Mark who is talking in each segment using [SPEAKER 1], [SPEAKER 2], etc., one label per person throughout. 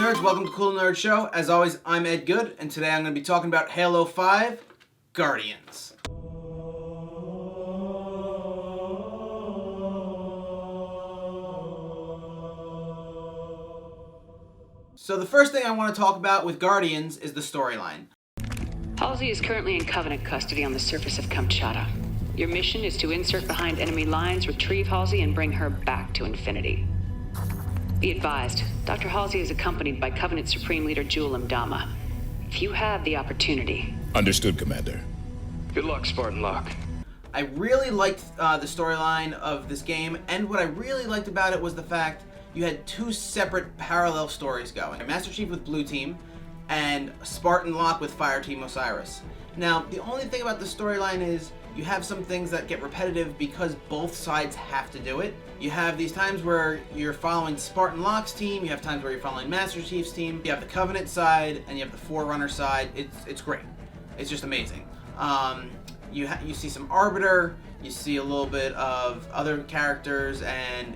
[SPEAKER 1] nerds, welcome to Cool Nerd Show. As always, I'm Ed Good, and today I'm going to be talking about Halo 5 Guardians. So the first thing I want to talk about with Guardians is the storyline.
[SPEAKER 2] Halsey is currently in Covenant custody on the surface of Kamchatka. Your mission is to insert behind enemy lines, retrieve Halsey, and bring her back to Infinity. Be advised, Dr. Halsey is accompanied by Covenant Supreme Leader Jul 'Mdama. If you have the opportunity...
[SPEAKER 3] Understood, Commander.
[SPEAKER 4] Good luck, Spartan Locke.
[SPEAKER 1] I really liked the storyline of this game, and what I really liked about it was the fact you had two separate parallel stories going. Master Chief with Blue Team, and Spartan Locke with Fireteam Osiris. Now, the only thing about the storyline is you have some things that get repetitive because both sides have to do it. You have these times where you're following Spartan Locke's team, you have times where you're following Master Chief's team, you have the Covenant side, and you have the Forerunner side. It's great. It's just amazing. You see some Arbiter, you see a little bit of other characters, and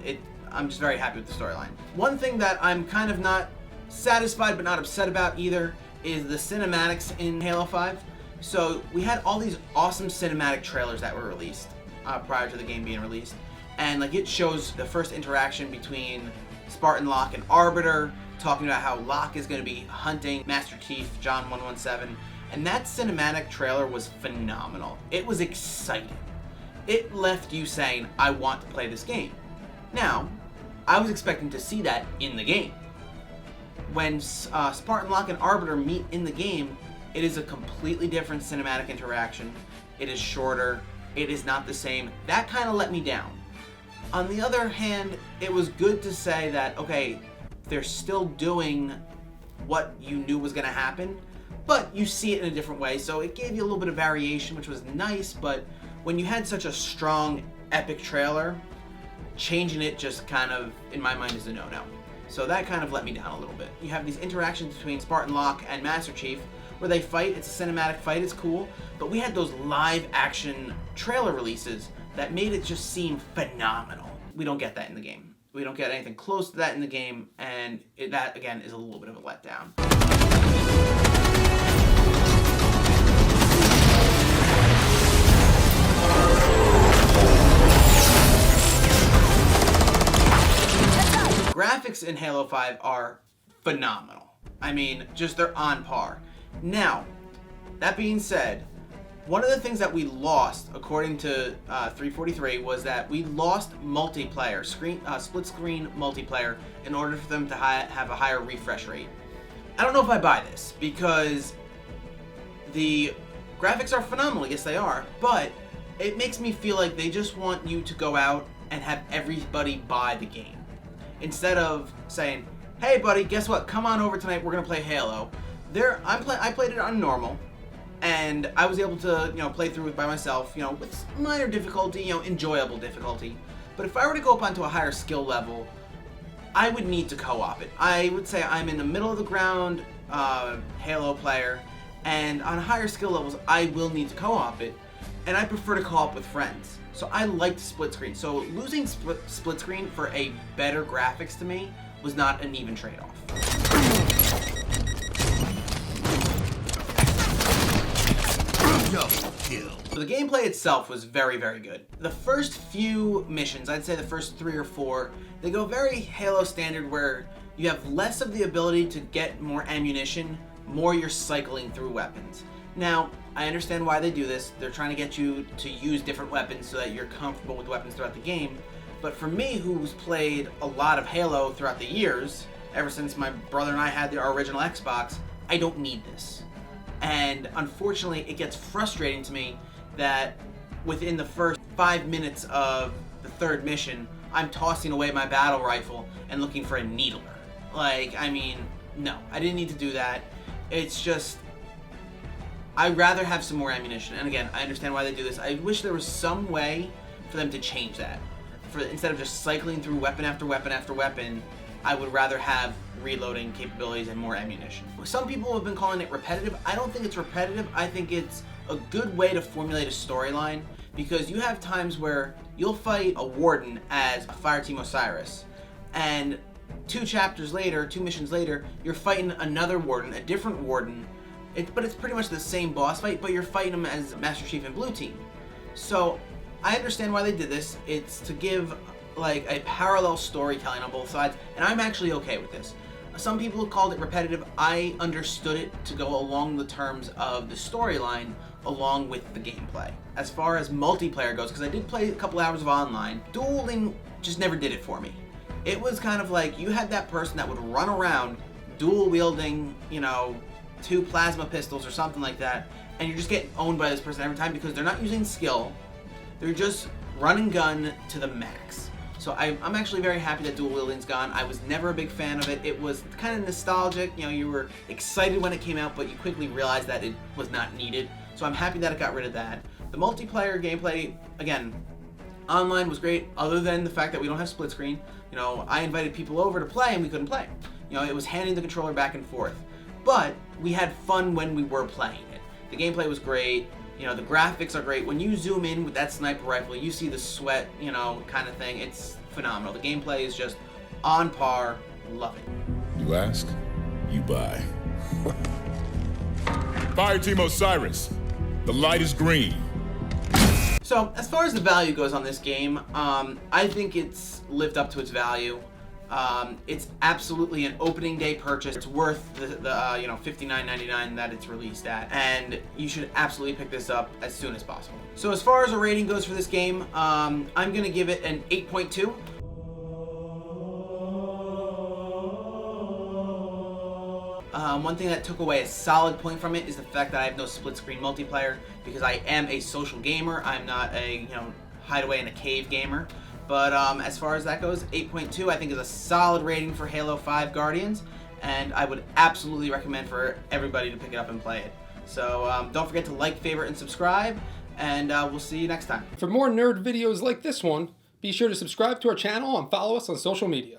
[SPEAKER 1] I'm just very happy with the storyline. One thing that I'm kind of not satisfied but not upset about either is the cinematics in Halo 5. So we had all these awesome cinematic trailers that were released prior to the game being released, and like it shows the first interaction between Spartan Locke and Arbiter, talking about how Locke is going to be hunting Master Chief John 117, and that cinematic trailer was phenomenal. It was exciting. It left you saying, I want to play this game. Now, I was expecting to see that in the game. When Spartan Locke and Arbiter meet in the game, it is a completely different cinematic interaction. It is shorter. It is not the same. That kind of let me down. On the other hand, it was good to say that, okay, they're still doing what you knew was going to happen, but you see it in a different way. So it gave you a little bit of variation, which was nice, but when you had such a strong, epic trailer, changing it just kind of, in my mind, is a no-no. So that kind of let me down a little bit. You have these interactions between Spartan Locke and Master Chief where they fight. It's a cinematic fight, it's cool, but we had those live action trailer releases that made it just seem phenomenal. We don't get that in the game. We don't get anything close to that in the game, and that, again, is a little bit of a letdown. Graphics in Halo 5 are phenomenal. I mean, just they're on par. Now, that being said, one of the things that we lost, according to 343, was that we lost multiplayer, split screen multiplayer, in order for them to have a higher refresh rate. I don't know if I buy this, because the graphics are phenomenal, yes they are, but it makes me feel like they just want you to go out and have everybody buy the game. Instead of saying, hey buddy, guess what, come on over tonight, we're gonna play Halo. I played it on normal, and I was able to, play through it by myself, with minor difficulty, enjoyable difficulty. But if I were to go up onto a higher skill level, I would need to co-op it. I would say I'm in the middle of the ground Halo player, and on higher skill levels, I will need to co-op it, and I prefer to co-op with friends. So I liked split screen. So losing split screen for a better graphics to me was not an even trade-off. So the gameplay itself was very, very good. The first few missions, I'd say the first 3 or 4, they go very Halo standard where you have less of the ability to get more ammunition, more you're cycling through weapons. Now, I understand why they do this. They're trying to get you to use different weapons so that you're comfortable with weapons throughout the game. But for me, who's played a lot of Halo throughout the years, ever since my brother and I had our original Xbox, I don't need this. And unfortunately, it gets frustrating to me that within the first 5 minutes of the third mission, I'm tossing away my battle rifle and looking for a needler. No, I didn't need to do that. It's just, I'd rather have some more ammunition. And again, I understand why they do this. I wish there was some way for them to change that. Instead of just cycling through weapon after weapon after weapon, I would rather have reloading capabilities and more ammunition. Some people have been calling it repetitive. I don't think it's repetitive. I think it's a good way to formulate a storyline, because you have times where you'll fight a warden as a Fireteam Osiris, and 2 chapters later, 2 missions later, you're fighting another warden, a different warden, but it's pretty much the same boss fight, but you're fighting him as Master Chief and Blue Team. So I understand why they did this. It's to give like a parallel storytelling on both sides, and I'm actually okay with this. Some people have called it repetitive. I understood it to go along the terms of the storyline along with the gameplay. As far as multiplayer goes, because I did play a couple hours of online, dueling just never did it for me. It was kind of like you had that person that would run around dual wielding, you know, 2 plasma pistols or something like that, and you're just getting owned by this person every time because they're not using skill. They're just run and gun to the max. So I'm actually very happy that dual wielding's gone. I was never a big fan of it. It was kind of nostalgic. You know, you were excited when it came out, but you quickly realized that it was not needed. So I'm happy that it got rid of that. The multiplayer gameplay, again, online was great, other than the fact that we don't have split screen. You know, I invited people over to play and we couldn't play. You know, it was handing the controller back and forth. But we had fun when we were playing it. The gameplay was great. You know, the graphics are great. When you zoom in with that sniper rifle, you see the sweat, you know, kind of thing. It's phenomenal. The gameplay is just on par. Love it.
[SPEAKER 3] You ask, you buy. Fire Team Osiris, the light is green.
[SPEAKER 1] So, as far as the value goes on this game, I think it's lived up to its value. It's absolutely an opening day purchase. It's worth the you know, $59.99 that it's released at, and you should absolutely pick this up as soon as possible. So as far as a rating goes for this game, I'm gonna give it an 8.2. One thing that took away a solid point from it is the fact that I have no split screen multiplayer, because I am a social gamer. I'm not a, you know, hideaway in a cave gamer. But as far as that goes, 8.2 I think is a solid rating for Halo 5 Guardians, and I would absolutely recommend for everybody to pick it up and play it. So don't forget to like, favorite, and subscribe, and we'll see you next time.
[SPEAKER 5] For more nerd videos like this one, be sure to subscribe to our channel and follow us on social media.